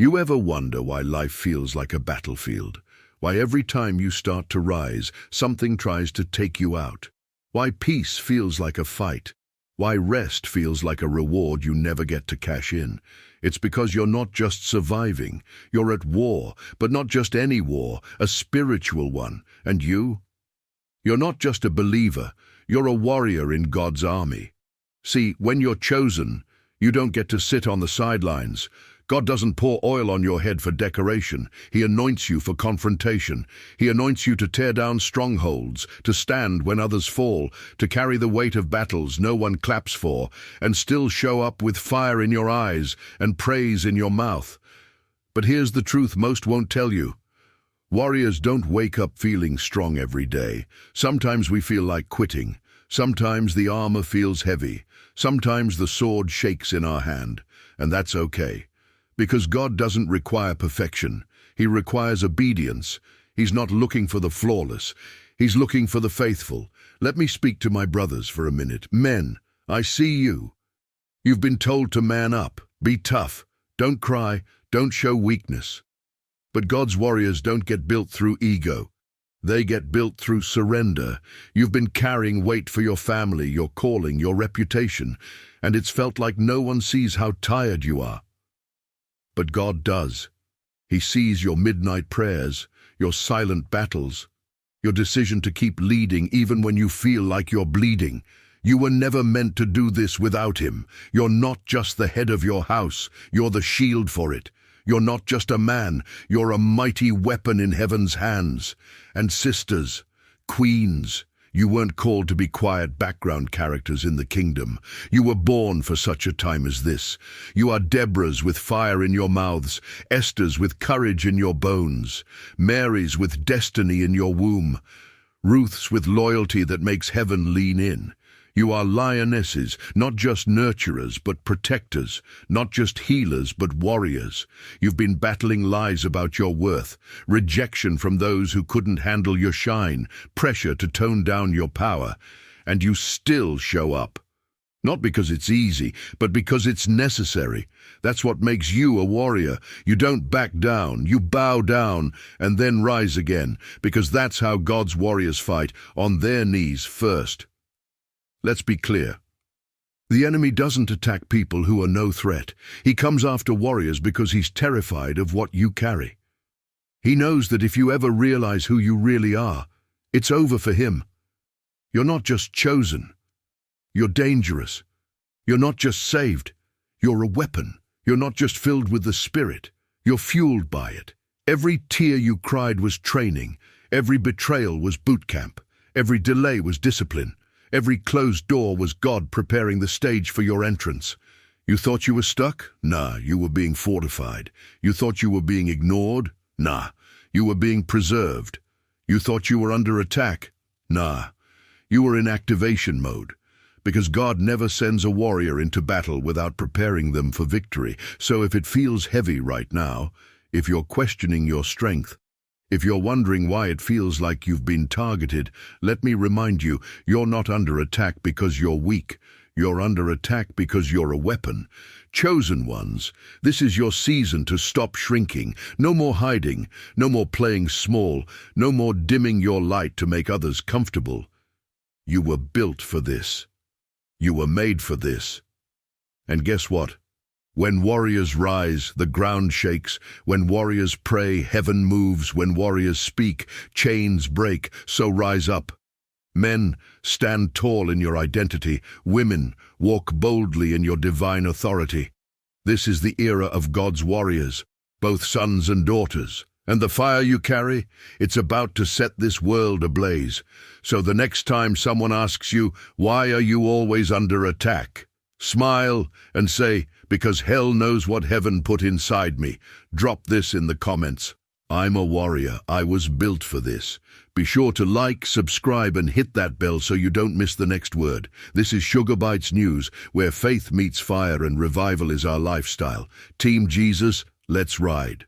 You ever wonder why life feels like a battlefield? Why every time you start to rise, something tries to take you out? Why peace feels like a fight? Why rest feels like a reward you never get to cash in? It's because you're not just surviving, you're at war, but not just any war, a spiritual one. And you're not just a believer, you're a warrior in God's army. See, when you're chosen, you don't get to sit on the sidelines. God doesn't pour oil on your head for decoration. He anoints you for confrontation. He anoints you to tear down strongholds, to stand when others fall, to carry the weight of battles no one claps for, and still show up with fire in your eyes and praise in your mouth. But here's the truth most won't tell you. Warriors don't wake up feeling strong every day. Sometimes we feel like quitting. Sometimes the armor feels heavy. Sometimes the sword shakes in our hand. And that's okay. Because God doesn't require perfection. He requires obedience. He's not looking for the flawless. He's looking for the faithful. Let me speak to my brothers for a minute. Men, I see you. You've been told to man up, be tough, don't cry, don't show weakness. But God's warriors don't get built through ego. They get built through surrender. You've been carrying weight for your family, your calling, your reputation, and it's felt like no one sees how tired you are. But God does. He sees your midnight prayers, your silent battles, your decision to keep leading even when you feel like you're bleeding. You were never meant to do this without Him. You're not just the head of your house, you're the shield for it. You're not just a man, you're a mighty weapon in heaven's hands. And sisters, queens, you weren't called to be quiet background characters in the kingdom. You were born for such a time as this. You are Deborahs with fire in your mouths, Esthers with courage in your bones, Marys with destiny in your womb, Ruths with loyalty that makes heaven lean in. You are lionesses, not just nurturers, but protectors, not just healers, but warriors. You've been battling lies about your worth, rejection from those who couldn't handle your shine, pressure to tone down your power, and you still show up. Not because it's easy, but because it's necessary. That's what makes you a warrior. You don't back down, you bow down, and then rise again, because that's how God's warriors fight, on their knees first. Let's be clear. The enemy doesn't attack people who are no threat. He comes after warriors because he's terrified of what you carry. He knows that if you ever realize who you really are, it's over for him. You're not just chosen. You're dangerous. You're not just saved. You're a weapon. You're not just filled with the Spirit. You're fueled by it. Every tear you cried was training. Every betrayal was boot camp. Every delay was discipline. Every closed door was God preparing the stage for your entrance. You thought you were stuck? Nah, you were being fortified. You thought you were being ignored? Nah, you were being preserved. You thought you were under attack? Nah, you were in activation mode. Because God never sends a warrior into battle without preparing them for victory. So if it feels heavy right now, if you're questioning your strength, if you're wondering why it feels like you've been targeted, let me remind you, you're not under attack because you're weak. You're under attack because you're a weapon. Chosen ones, this is your season to stop shrinking. No more hiding, no more playing small, no more dimming your light to make others comfortable. You were built for this. You were made for this. And guess what? When warriors rise, the ground shakes. When warriors pray, heaven moves. When warriors speak, chains break. So rise up. Men, stand tall in your identity. Women, walk boldly in your divine authority. This is the era of God's warriors, both sons and daughters. And the fire you carry, it's about to set this world ablaze. So the next time someone asks you, why are you always under attack? Smile and say, because hell knows what heaven put inside me. Drop this in the comments. I'm a warrior. I was built for this. Be sure to like, subscribe, and hit that bell so you don't miss the next word. This is Bytes News, where faith meets fire and revival is our lifestyle. Team Jesus, let's ride.